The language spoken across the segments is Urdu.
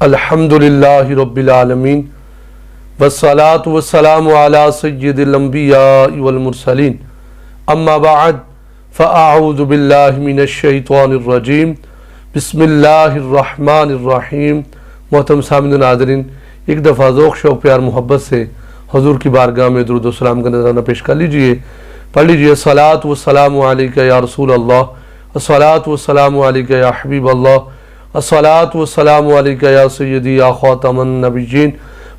الحمدللہ رب العالمین والصلاة والسلام علی سید الانبیاء والمرسلین اما بعد فاعوذ باللہ من الشیطان الرجیم بسم اللہ الرحمن الرحیم۔ محترم سامعین ناظرین، ایک دفعہ ذوق شوق پیار محبت سے حضور کی بارگاہ میں درود و سلام کا نذرانہ پیش کر لیجئے۔ پڑھ لیجئے الصلاۃ والسلام علیک یا رسول اللہ، الصلاۃ والسلام علیک یا حبیب اللہ، الصلاۃ والسلام علیک یا سیدی یا خاتم النبیین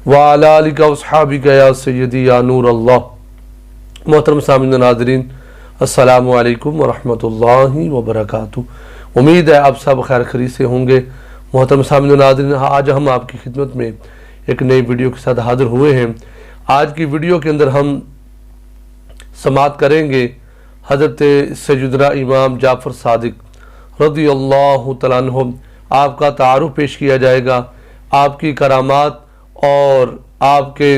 وعلی آلک واصحابک یا سیدی یا نور اللہ۔ محترم سامعین ناظرین، السلام علیکم ورحمۃ اللہ وبرکاتہ۔ امید ہے آپ سب خیر خرید سے ہوں گے۔ محترم سامعین ناظرین، آج ہم آپ کی خدمت میں ایک نئی ویڈیو کے ساتھ حاضر ہوئے ہیں۔ آج کی ویڈیو کے اندر ہم سماعت کریں گے حضرت سیدنا امام جعفر صادق رضی اللہ تعالیٰ عنہ۔ آپ کا تعارف پیش کیا جائے گا، آپ کی کرامات اور آپ کے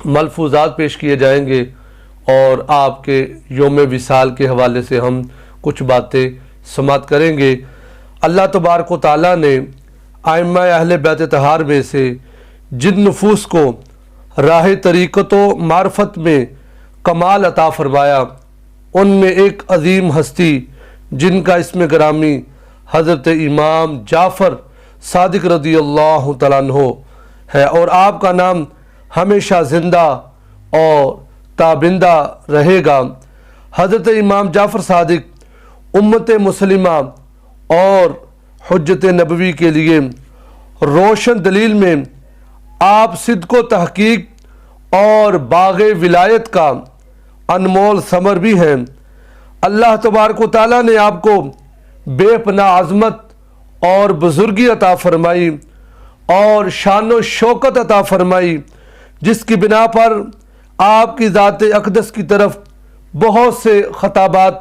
ملفوظات پیش کیے جائیں گے، اور آپ کے یوم وصال کے حوالے سے ہم کچھ باتیں سماعت کریں گے۔ اللہ تبارک و تعالیٰ نے ائمہ اہل بیت طہار میں سے جن نفوس کو راہ طریقت و معرفت میں کمال عطا فرمایا، ان میں ایک عظیم ہستی جن کا اسم گرامی حضرت امام جعفر صادق رضی اللہ تعالیٰ عنہ ہے، اور آپ کا نام ہمیشہ زندہ اور تابندہ رہے گا۔ حضرت امام جعفر صادق امت مسلمہ اور حجت نبوی کے لیے روشن دلیل میں آپ صدق و تحقیق اور باغ ولایت کا انمول ثمر بھی ہیں۔ اللہ تبارک و تعالیٰ نے آپ کو بے پناہ عظمت اور بزرگی عطا فرمائی اور شان و شوکت عطا فرمائی، جس کی بنا پر آپ کی ذات اقدس کی طرف بہت سے خطابات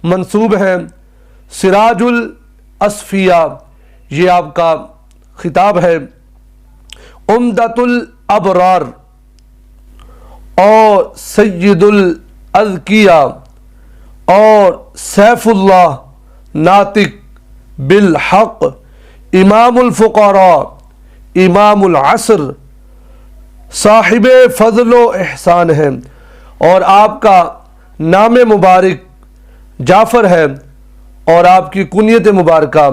منسوب ہیں۔ سراج الاصفیاء یہ آپ کا خطاب ہے، عمدۃ الابرار اور سید الاذکیاء اور سیف اللہ ناطق بالحق، امام الفقراء، امام العصر، صاحب فضل و احسان ہے، اور آپ کا نام مبارک جعفر ہے، اور آپ کی کنیت مبارکہ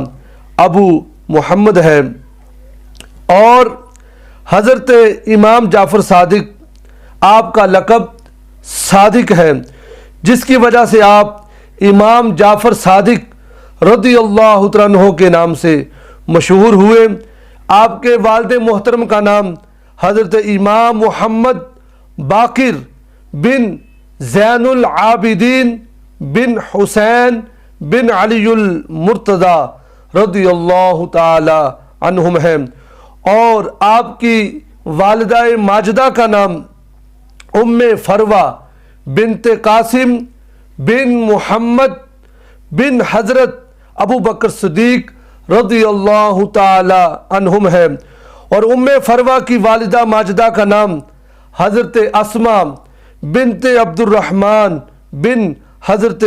ابو محمد ہے۔ اور حضرت امام جعفر صادق آپ کا لقب صادق ہے، جس کی وجہ سے آپ امام جعفر صادق رضی اللہ تعالیٰ عنہ کے نام سے مشہور ہوئے۔ آپ کے والد محترم کا نام حضرت امام محمد باقر بن زین العابدین بن حسین بن علی المرتضی رضی اللہ تعالی عنہم ہے، اور آپ کی والدہ ماجدہ کا نام ام فروہ بنت قاسم بن محمد بن حضرت ابو بکر صدیق رضی اللہ تعالی عنہم ہے، اور ام فروہ کی والدہ ماجدہ کا نام حضرت اسماء بنت عبد الرحمن بن حضرت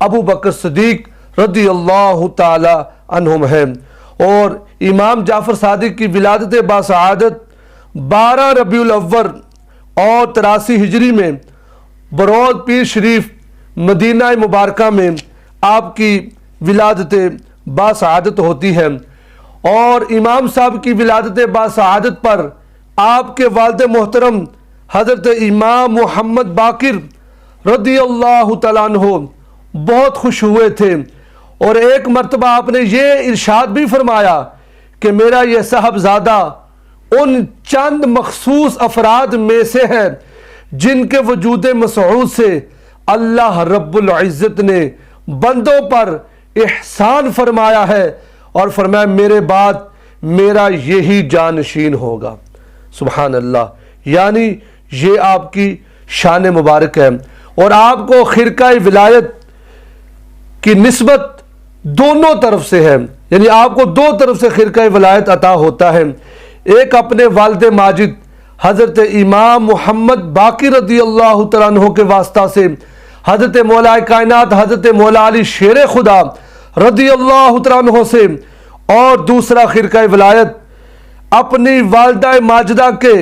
ابو بکر صدیق رضی اللہ تعالی عنہم ہے۔ اور امام جعفر صادق کی ولادت باسعادت 12 ربیع الاول اور 83 ہجری میں برود پیر شریف مدینہ مبارکہ میں آپ کی ولادت باسعادت ہوتی ہے، اور امام صاحب کی ولادت باسعادت پر آپ کے والد محترم حضرت امام محمد باقر رضی اللہ تعالیٰ عنہ بہت خوش ہوئے تھے، اور ایک مرتبہ آپ نے یہ ارشاد بھی فرمایا کہ میرا یہ صاحبزادہ ان چند مخصوص افراد میں سے ہے جن کے وجود مسعود سے اللہ رب العزت نے بندوں پر احسان فرمایا ہے، اور فرمایا میرے بعد میرا یہی جانشین ہوگا۔ سبحان اللہ، یعنی یہ آپ کی شان مبارک ہے، اور آپ کو خرقہ ولایت کی نسبت دونوں طرف سے ہے، یعنی آپ کو دو طرف سے خرقہ ولایت عطا ہوتا ہے۔ ایک اپنے والد ماجد حضرت امام محمد باقر رضی اللہ تعالیٰ عنہ کے واسطہ سے حضرت مولا کائنات حضرت مولا علی شیر خدا رضی اللہ تعالیٰ عنہ سے، اور دوسرا خرقہ ولایت اپنی والدہ ماجدہ کے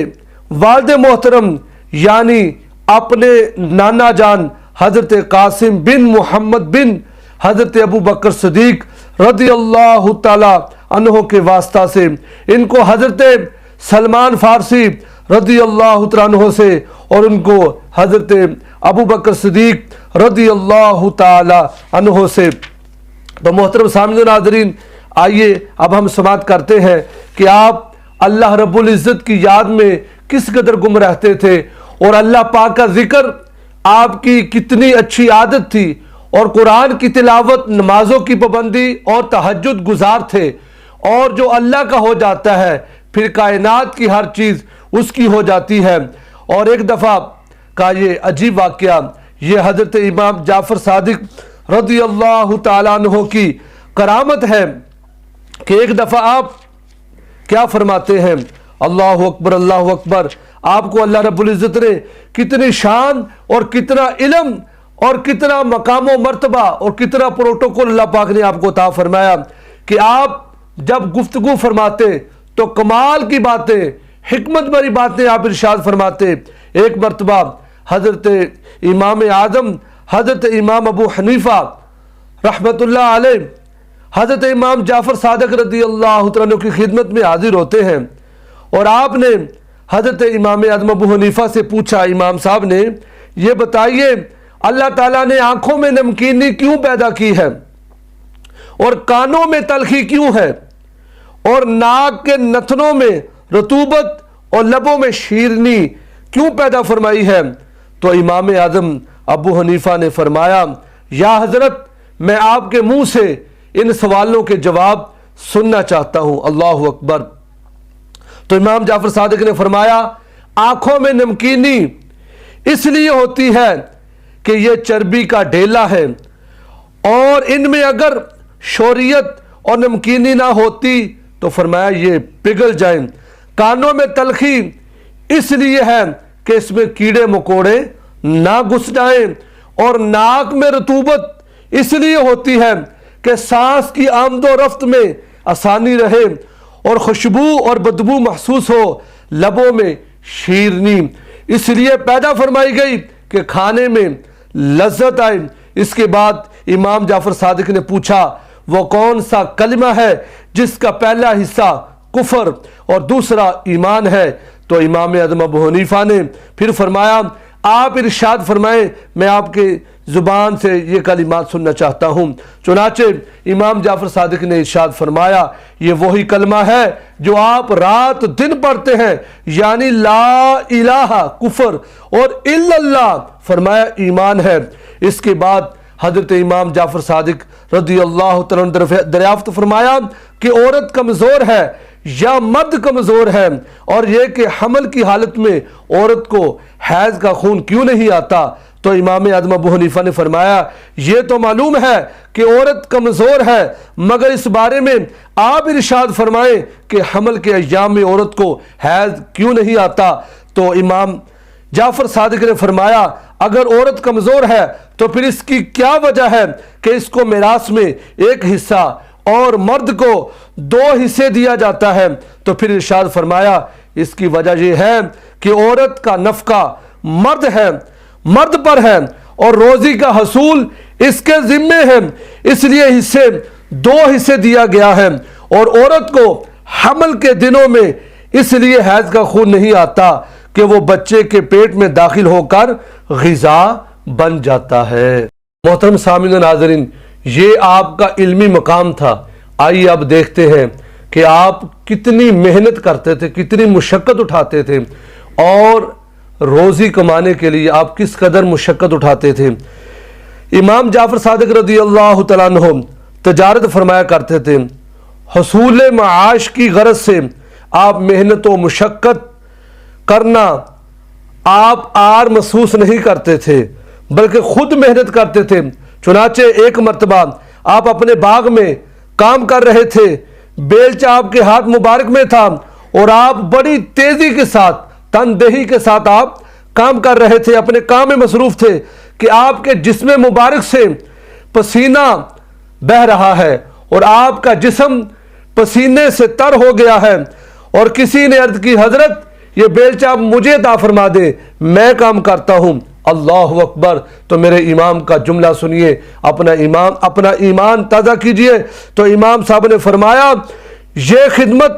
والد محترم یعنی اپنے نانا جان حضرت قاسم بن محمد بن حضرت ابو بکر صدیق رضی اللہ تعالی عنہ کے واسطہ سے، ان کو حضرت سلمان فارسی رضی اللہ تعالی عنہ سے، اور ان کو حضرت ابو بکر صدیق رضی اللہ تعالی عنہ سے۔ تو محترم سامعین و ناظرین، آئیے اب ہم سماعت کرتے ہیں کہ آپ اللہ رب العزت کی یاد میں کس قدر گم رہتے تھے، اور اللہ پاک کا ذکر آپ کی کتنی اچھی عادت تھی، اور قرآن کی تلاوت، نمازوں کی پابندی اور تہجد گزار تھے، اور جو اللہ کا ہو جاتا ہے پھر کائنات کی ہر چیز اس کی ہو جاتی ہے۔ اور ایک دفعہ کا یہ عجیب واقعہ، یہ حضرت امام جعفر صادق رضی اللہ تعالیٰ عنہ کی کرامت ہے کہ ایک دفعہ آپ کیا فرماتے ہیں، اللہ اکبر اللہ اکبر، آپ کو اللہ رب العزت نے کتنی شان اور کتنا علم اور کتنا مقام و مرتبہ اور کتنا پروٹوکول اللہ پاک نے آپ کو عطا فرمایا کہ آپ جب گفتگو فرماتے تو کمال کی باتیں، حکمت بھری باتیں آپ ارشاد فرماتے۔ ایک مرتبہ حضرت امام اعظم حضرت امام ابو حنیفہ رحمت اللہ علیہ حضرت امام جعفر صادق رضی اللہ عنہ کی خدمت میں حاضر ہوتے ہیں، اور آپ نے حضرت امام اعظم ابو حنیفہ سے پوچھا، امام صاحب نے، یہ بتائیے اللہ تعالیٰ نے آنکھوں میں نمکینی کیوں پیدا کی ہے، اور کانوں میں تلخی کیوں ہے، اور ناک کے نتنوں میں رطوبت اور لبوں میں شیرنی کیوں پیدا فرمائی ہے؟ تو امام اعظم ابو حنیفہ نے فرمایا، یا حضرت میں آپ کے منہ سے ان سوالوں کے جواب سننا چاہتا ہوں۔ اللہ اکبر۔ تو امام جعفر صادق نے فرمایا، آنکھوں میں نمکینی اس لیے ہوتی ہے کہ یہ چربی کا ڈھیلا ہے، اور ان میں اگر شوریت اور نمکینی نہ ہوتی تو فرمایا یہ پگھل جائیں۔ کانوں میں تلخی اس لیے ہے کہ اس میں کیڑے مکوڑے نہ گھس جائیں، اور ناک میں رطوبت اس لیے ہوتی ہے کہ سانس کی آمد و رفت میں آسانی رہے اور خوشبو اور بدبو محسوس ہو۔ لبوں میں شیرنی اس لیے پیدا فرمائی گئی کہ کھانے میں لذت آئے۔ اس کے بعد امام جعفر صادق نے پوچھا، وہ کون سا کلمہ ہے جس کا پہلا حصہ کفر اور دوسرا ایمان ہے؟ تو امام اعظم ابو حنیفہ نے پھر فرمایا، آپ ارشاد فرمائیں، میں آپ کے زبان سے یہ کلمات سننا چاہتا ہوں۔ چنانچہ امام جعفر صادق نے ارشاد فرمایا، یہ وہی کلمہ ہے جو آپ رات دن پڑھتے ہیں، یعنی لا الہ کفر اور الا اللہ فرمایا ایمان ہے۔ اس کے بعد حضرت امام جعفر صادق رضی اللہ تعالیٰ عنہ دریافت فرمایا کہ عورت کمزور ہے یا مرد کمزور ہے، اور یہ کہ حمل کی حالت میں عورت کو حیض کا خون کیوں نہیں آتا؟ تو امام اعظم ابو حنیفہ نے فرمایا، یہ تو معلوم ہے کہ عورت کمزور ہے، مگر اس بارے میں آپ ارشاد فرمائیں کہ حمل کے ایام میں عورت کو حیض کیوں نہیں آتا؟ تو امام جعفر صادق نے فرمایا، اگر عورت کمزور ہے تو پھر اس کی کیا وجہ ہے کہ اس کو میراث میں ایک حصہ اور مرد کو 2 حصے دیا جاتا ہے؟ تو پھر ارشاد فرمایا، اس کی وجہ یہ ہے کہ عورت کا نفقہ مرد پر ہے، اور روزی کا حصول اس کے ذمے ہے، اس لیے 2 حصے دیا گیا ہے، اور عورت کو حمل کے دنوں میں اس لیے حیض کا خون نہیں آتا کہ وہ بچے کے پیٹ میں داخل ہو کر غذا بن جاتا ہے۔ محترم سامعین و ناظرین، یہ آپ کا علمی مقام تھا۔ آئیے اب دیکھتے ہیں کہ آپ کتنی محنت کرتے تھے، کتنی مشقت اٹھاتے تھے، اور روزی کمانے کے لیے آپ کس قدر مشقت اٹھاتے تھے۔ امام جعفر صادق رضی اللہ تعالیٰ عنہ تجارت فرمایا کرتے تھے، حصول معاش کی غرض سے آپ محنت و مشقت کرنا آپ عار محسوس نہیں کرتے تھے، بلکہ خود محنت کرتے تھے۔ چنانچہ ایک مرتبہ آپ اپنے باغ میں کام کر رہے تھے، بیلچہ آپ کے ہاتھ مبارک میں تھا، اور آپ بڑی تیزی کے ساتھ، تندہی کے ساتھ آپ کام کر رہے تھے، اپنے کام میں مصروف تھے کہ آپ کے جسم مبارک سے پسینہ بہہ رہا ہے، اور آپ کا جسم پسینے سے تر ہو گیا ہے، اور کسی نے عرض کی حضرت یہ بیلچہ آپ مجھے عطا فرما دے، میں کام کرتا ہوں۔ اللہ اکبر۔ تو میرے امام کا جملہ سنیے، اپنا ایمان تازہ کیجئے۔ تو امام صاحب نے فرمایا یہ خدمت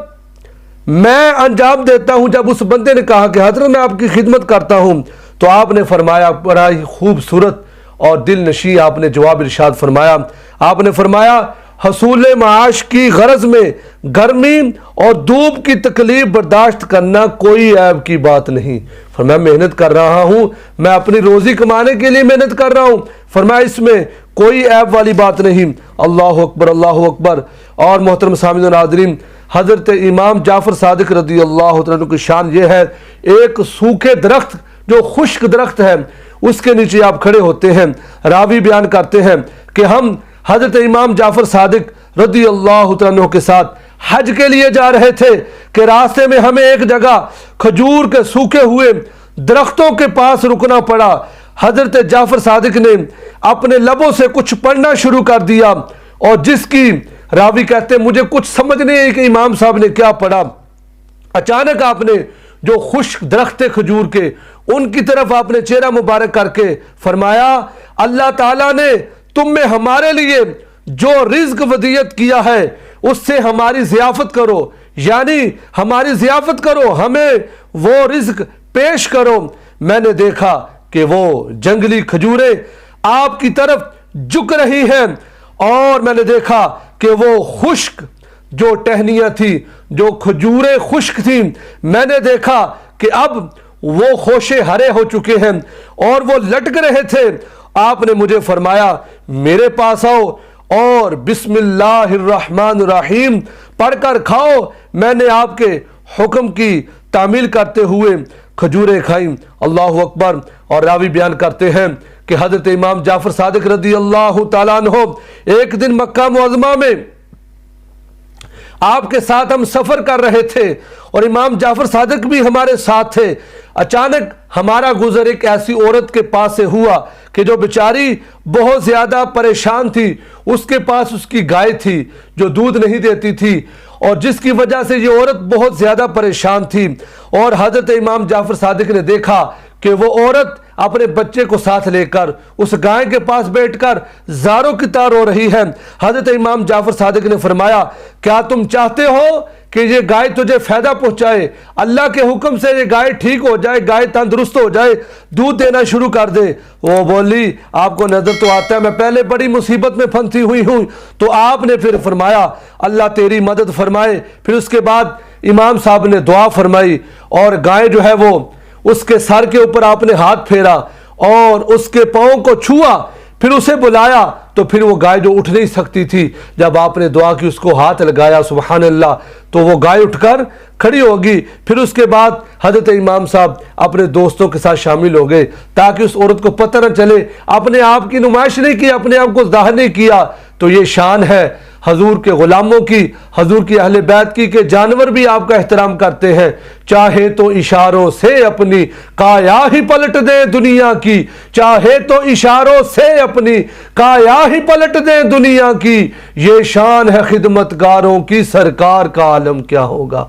میں انجام دیتا ہوں۔ جب اس بندے نے کہا کہ حضرت میں آپ کی خدمت کرتا ہوں، تو آپ نے فرمایا، بڑا ہی خوبصورت اور دل نشیں آپ نے جواب ارشاد فرمایا۔ آپ نے فرمایا حصول معاش کی غرض میں گرمی اور دھوپ کی تکلیف برداشت کرنا کوئی عیب کی بات نہیں۔ فرمایا محنت کر رہا ہوں، میں اپنی روزی کمانے کے لیے محنت کر رہا ہوں، فرمایا اس میں کوئی عیب والی بات نہیں۔ اللہ اکبر، اللہ اکبر۔ اور محترم سامعین و ناظرین، حضرت امام جعفر صادق رضی اللہ عنہ کی شان یہ ہے، ایک سوکھے درخت جو خشک درخت ہے اس کے نیچے آپ کھڑے ہوتے ہیں۔ راوی بیان کرتے ہیں کہ ہم حضرت امام جعفر صادق رضی اللہ عنہ کے ساتھ حج کے لیے جا رہے تھے کہ راستے میں ہمیں ایک جگہ کھجور کے سوکھے ہوئے درختوں کے پاس رکنا پڑا۔ حضرت جعفر صادق نے اپنے لبوں سے کچھ پڑھنا شروع کر دیا، اور جس کی راوی کہتے ہیں مجھے کچھ سمجھ نہیں ہے کہ امام صاحب نے کیا پڑھا۔ اچانک آپ نے جو خشک درخت کھجور کے ان کی طرف آپ نے چہرہ مبارک کر کے فرمایا اللہ تعالیٰ نے تم میں ہمارے لیے جو رزق ودیعت کیا ہے اس سے ہماری ضیافت کرو، یعنی ہماری ضیافت کرو، ہمیں وہ رزق پیش کرو۔ میں نے دیکھا کہ وہ جنگلی کھجوریں آپ کی طرف جھک رہی ہیں، اور میں نے دیکھا کہ وہ خشک جو ٹہنیاں تھی، جو کھجوریں خشک تھیں، میں نے دیکھا کہ اب وہ خوشے ہرے ہو چکے ہیں اور وہ لٹک رہے تھے۔ آپ نے مجھے فرمایا میرے پاس آؤ اور بسم اللہ الرحمن الرحیم پڑھ کر کھاؤ۔ میں نے آپ کے حکم کی تعمیل کرتے ہوئے کھجوریں کھائیں۔ اللہ اکبر۔ اور راوی بیان کرتے ہیں کہ حضرت امام جعفر صادق رضی اللہ تعالیٰ عنہ ایک دن مکہ معظمہ میں آپ کے ساتھ ہم سفر کر رہے تھے اور امام جعفر صادق بھی ہمارے ساتھ تھے۔ اچانک ہمارا گزر ایک ایسی عورت کے پاس سے ہوا کہ جو بیچاری بہت زیادہ پریشان تھی، اس کے پاس اس کی گائے تھی جو دودھ نہیں دیتی تھی، اور جس کی وجہ سے یہ عورت بہت زیادہ پریشان تھی۔ اور حضرت امام جعفر صادق نے دیکھا کہ وہ عورت اپنے بچے کو ساتھ لے کر اس گائے کے پاس بیٹھ کر زاروں کی طرح رو رہی ہے۔ حضرت امام جعفر صادق نے فرمایا کیا تم چاہتے ہو کہ یہ گائے تجھے فائدہ پہنچائے؟ اللہ کے حکم سے یہ گائے ٹھیک ہو جائے، گائے تندرست ہو جائے، دودھ دینا شروع کر دے۔ وہ بولی آپ کو نظر تو آتا ہے میں پہلے بڑی مصیبت میں پھنسی ہوئی ہوں۔ تو آپ نے پھر فرمایا اللہ تیری مدد فرمائے۔ پھر اس کے بعد امام صاحب نے دعا فرمائی اور گائے جو ہے وہ اس کے سر کے اوپر آپ نے ہاتھ پھیرا اور اس کے پاؤں کو چھوا، پھر اسے بلایا تو پھر وہ گائے جو اٹھ نہیں سکتی تھی، جب آپ نے دعا کی اس کو ہاتھ لگایا سبحان اللہ تو وہ گائے اٹھ کر کھڑی ہوگی۔ پھر اس کے بعد حضرت امام صاحب اپنے دوستوں کے ساتھ شامل ہو گئے تاکہ اس عورت کو پتہ نہ چلے، اپنے آپ کی نمائش نہیں کی، اپنے آپ کو ظاہر نہیں کیا۔ تو یہ شان ہے حضور کے غلاموں کی، حضور کی اہل بیت کی کہ جانور بھی آپ کا احترام کرتے ہیں، چاہے تو اشاروں سے اپنی کایا ہی پلٹ دیں دنیا کی، چاہے تو اشاروں سے اپنی کایا ہی پلٹ دیں دنیا کی۔ یہ شان ہے خدمتگاروں کی، سرکار کا عالم کیا ہوگا۔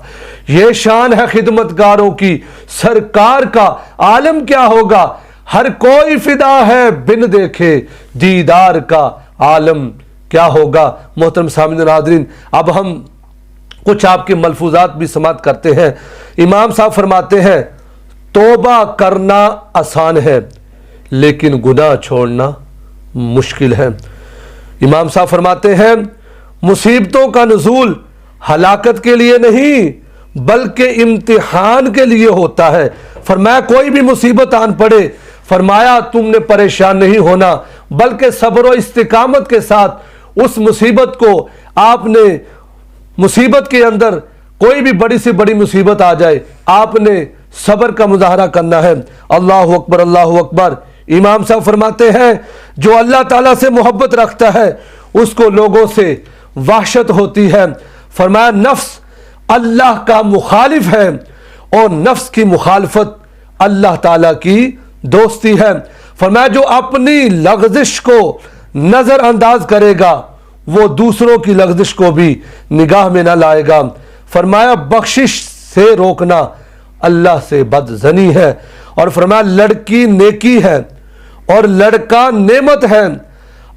یہ شان ہے خدمتگاروں کی، سرکار کا عالم کیا ہوگا۔ ہر کوئی فدا ہے بن دیکھے دیدار کا عالم کیا ہوگا۔ محترم سامعین و ناظرین، اب ہم کچھ آپ کے ملفوظات بھی سماعت کرتے ہیں۔ امام صاحب فرماتے ہیں توبہ کرنا آسان ہے لیکن گناہ چھوڑنا مشکل ہے۔ امام صاحب فرماتے ہیں مصیبتوں کا نزول ہلاکت کے لیے نہیں بلکہ امتحان کے لیے ہوتا ہے۔ فرمایا کوئی بھی مصیبت آن پڑے، فرمایا تم نے پریشان نہیں ہونا بلکہ صبر و استقامت کے ساتھ اس مصیبت کو آپ نے مصیبت کے اندر کوئی بھی بڑی سے بڑی مصیبت آ جائے آپ نے صبر کا مظاہرہ کرنا ہے۔ اللہ اکبر، اللہ اکبر۔ امام صاحب فرماتے ہیں جو اللہ تعالیٰ سے محبت رکھتا ہے اس کو لوگوں سے وحشت ہوتی ہے۔ فرمایا نفس اللہ کا مخالف ہے اور نفس کی مخالفت اللہ تعالیٰ کی دوستی ہے۔ فرمایا جو اپنی لغزش کو نظر انداز کرے گا وہ دوسروں کی لغزش کو بھی نگاہ میں نہ لائے گا۔ فرمایا بخشش سے روکنا اللہ سے بدظنی ہے، اور فرمایا لڑکی نیکی ہے اور لڑکا نعمت ہے،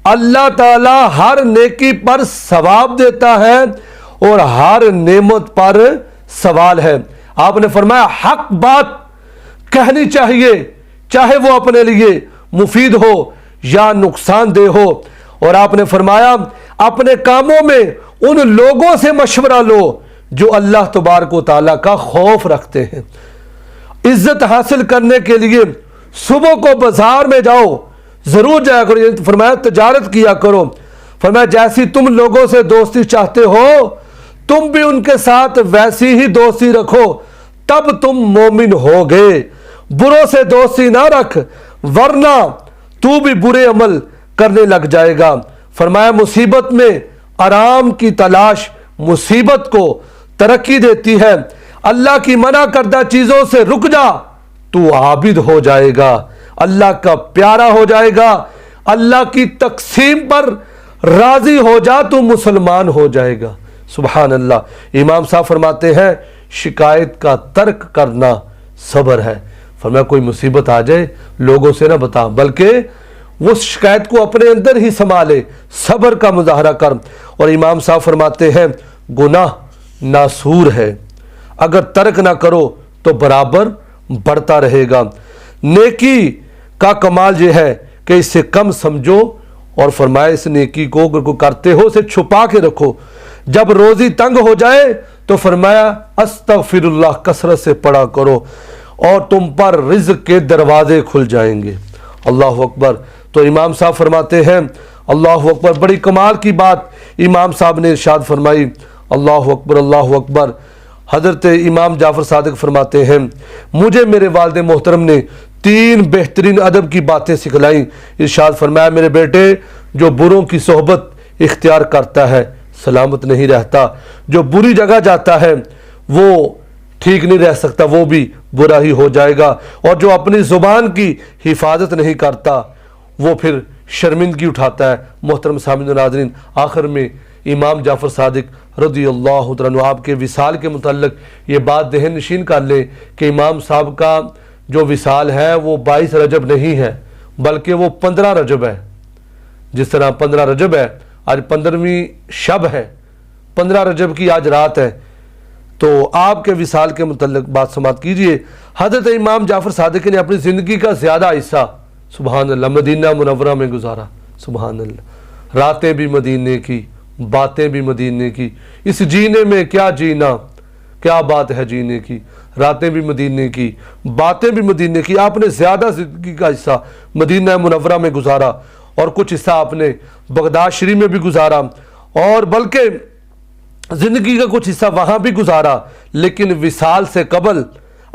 اللہ تعالی ہر نیکی پر ثواب دیتا ہے اور ہر نعمت پر سوال ہے۔ آپ نے فرمایا حق بات کہنی چاہیے، چاہے وہ اپنے لیے مفید ہو یا نقصان دہ ہو، اور آپ نے فرمایا اپنے کاموں میں ان لوگوں سے مشورہ لو جو اللہ تبارک و تعالیٰ کا خوف رکھتے ہیں۔ عزت حاصل کرنے کے لیے صبح کو بازار میں جاؤ، ضرور جایا کرو، فرمایا تجارت کیا کرو، فرمایا جیسی تم لوگوں سے دوستی چاہتے ہو تم بھی ان کے ساتھ ویسی ہی دوستی رکھو، تب تم مومن ہوگے۔ بروں سے دوستی نہ رکھ ورنہ تو بھی برے عمل کرنے لگ جائے گا۔ فرمایا مصیبت میں آرام کی تلاش مصیبت کو ترقی دیتی ہے، اللہ کی منع کردہ چیزوں سے رک جا تو عابد ہو جائے گا، اللہ کا پیارا ہو جائے گا، اللہ کی تقسیم پر راضی ہو جا تو مسلمان ہو جائے گا۔ سبحان اللہ۔ امام صاحب فرماتے ہیں شکایت کا ترک کرنا صبر ہے۔ فرمایا کوئی مصیبت آ جائے لوگوں سے نہ بتا، بلکہ وہ شکایت کو اپنے اندر ہی سنبھالے، صبر کا مظاہرہ کر۔ اور امام صاحب فرماتے ہیں گناہ ناسور ہے، اگر ترک نہ کرو تو برابر بڑھتا رہے گا۔ نیکی کا کمال یہ ہے کہ اسے کم سمجھو، اور فرمایا اس نیکی کو اگر کوئی کرتے ہو اسے چھپا کے رکھو، جب روزی تنگ ہو جائے تو فرمایا استغفر اللہ کثرت سے پڑھا کرو اور تم پر رزق کے دروازے کھل جائیں گے۔ اللہ اکبر۔ تو امام صاحب فرماتے ہیں اللہ اکبر، بڑی کمال کی بات امام صاحب نے ارشاد فرمائی، اللہ اکبر اللہ اکبر۔ حضرت امام جعفر صادق فرماتے ہیں مجھے میرے والد محترم نے 3 بہترین ادب کی باتیں سکھلائیں۔ ارشاد فرمایا میرے بیٹے جو بروں کی صحبت اختیار کرتا ہے سلامت نہیں رہتا، جو بری جگہ جاتا ہے وہ ٹھیک نہیں رہ سکتا، وہ بھی برا ہی ہو جائے گا، اور جو اپنی زبان کی حفاظت نہیں کرتا وہ پھر شرمندگی اٹھاتا ہے۔ محترم سامعین و ناظرین، آخر میں امام جعفر صادق رضی اللہ عنہ آپ کے وصال کے متعلق یہ بات ذہن نشین کر لیں کہ امام صاحب کا جو وصال ہے وہ 22 رجب نہیں ہے بلکہ وہ 15 رجب ہے۔ جس طرح 15 رجب ہے، آج 15ویں شب ہے، 15 رجب کی آج رات ہے، تو آپ کے وصال کے متعلق بات سماعت کیجئے۔ حضرت امام جعفر صادق نے اپنی زندگی کا زیادہ حصہ سبحان اللہ مدینہ منورہ میں گزارا، سبحان اللہ، راتیں بھی مدینے کی، باتیں بھی مدینے کی، اس جینے میں کیا جینا، کیا بات ہے جینے کی، راتیں بھی مدینے کی، باتیں بھی مدینے کی۔ آپ نے زیادہ زندگی کا حصہ مدینہ منورہ میں گزارا اور کچھ حصہ آپ نے بغداد شریف میں بھی گزارا، اور بلکہ زندگی کا کچھ حصہ وہاں بھی گزارا، لیکن وصال سے قبل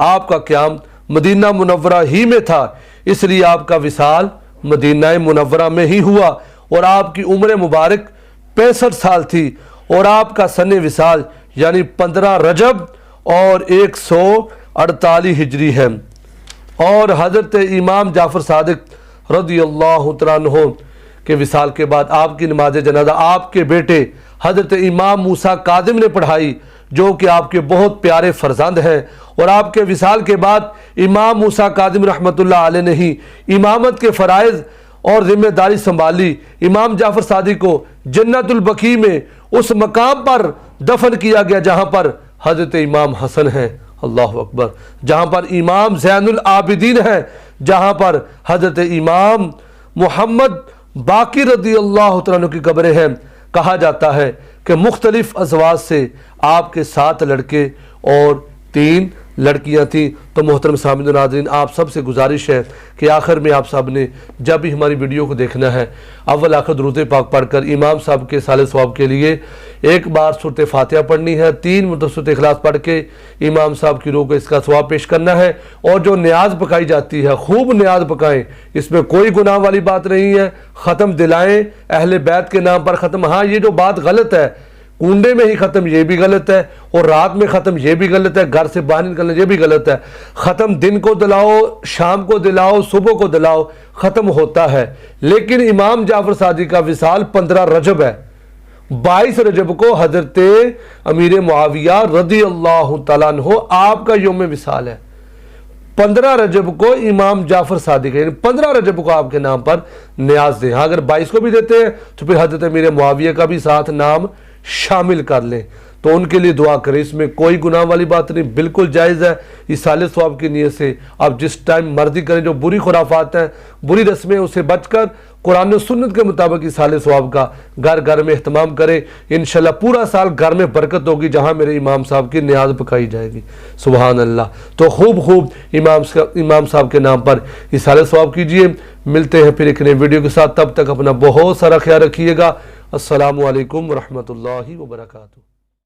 آپ کا قیام مدینہ منورہ ہی میں تھا، اس لیے آپ کا وصال مدینہ منورہ میں ہی ہوا، اور آپ کی عمر مبارک 65 سال تھی، اور آپ کا سن وصال یعنی 15 رجب اور 148 ہجری ہے۔ اور حضرت امام جعفر صادق رضی اللہ عنہ کے وصال کے بعد آپ کی نماز جنازہ آپ کے بیٹے حضرت امام موسیٰ کاظم نے پڑھائی، جو کہ آپ کے بہت پیارے فرزند ہیں، اور آپ کے وصال کے بعد امام موسیٰ کاظم رحمۃ اللہ علیہ نے ہی امامت کے فرائض اور ذمہ داری سنبھالی۔ امام جعفر صادق کو جنت البقیع میں اس مقام پر دفن کیا گیا جہاں پر حضرت امام حسن ہیں، اللہ اکبر، جہاں پر امام زین العابدین ہیں، جہاں پر حضرت امام محمد باقر رضی اللہ عنہ کی قبریں ہیں۔ کہا جاتا ہے کہ مختلف ازواج سے آپ کے 7 لڑکے اور 3 لڑکیاں تھیں۔ تو محترم سامعین و ناظرین، آپ سب سے گزارش ہے کہ آخر میں آپ سب نے جب بھی ہماری ویڈیو کو دیکھنا ہے اول آخر درود پاک پڑھ کر امام صاحب کے صالح ثواب کے لیے ایک بار سورۃ فاتحہ پڑھنی ہے، 3 مرتبہ سورۃ اخلاص پڑھ کے امام صاحب کی روح کو اس کا ثواب پیش کرنا ہے، اور جو نیاز پکائی جاتی ہے خوب نیاز پکائیں، اس میں کوئی گناہ والی بات نہیں ہے، ختم دلائیں اہل بیت کے نام پر ختم۔ ہاں یہ جو بات غلط ہے کنڈے میں ہی ختم یہ بھی غلط ہے، اور رات میں ختم یہ بھی غلط ہے، گھر سے باہر نکلنا یہ بھی غلط ہے۔ ختم دن کو دلاؤ، شام کو دلاؤ، صبح کو دلاؤ، ختم ہوتا ہے۔ لیکن امام جعفر صادق کا وصال 15 رجب ہے، 22 رجب کو حضرت امیر معاویہ رضی اللہ تعالیٰ عنہ آپ کا یوم وصال ہے. 15 رجب کو امام جعفر صادق ہے، 15 رجب کو آپ کے نام پر نیاز دیں. اگر 22 کو بھی دیتے ہیں تو پھر حضرت امیر معاویہ کا بھی ساتھ نام شامل کر لیں، تو ان کے لیے دعا کریں. اس میں کوئی گناہ والی بات نہیں، بالکل جائز ہے. ایصال ثواب کی نیت سے آپ جس ٹائم مرضی کریں. جو بری خرافات ہیں، بری رسمیں، اسے بچ کر قرآن و سنت کے مطابق ایصال ثواب کا گھر گھر میں اہتمام کریں. انشاءاللہ پورا سال گھر میں برکت ہوگی جہاں میرے امام صاحب کی نیاز پکائی جائے گی. سبحان اللہ. تو خوب امام صاحب کے نام پر ایصال ثواب کیجئے. ملتے ہیں پھر ایک نئے ویڈیو کے ساتھ، تب تک اپنا بہت سارا خیال رکھیے گا. السلام علیکم ورحمۃ اللہ وبرکاتہ.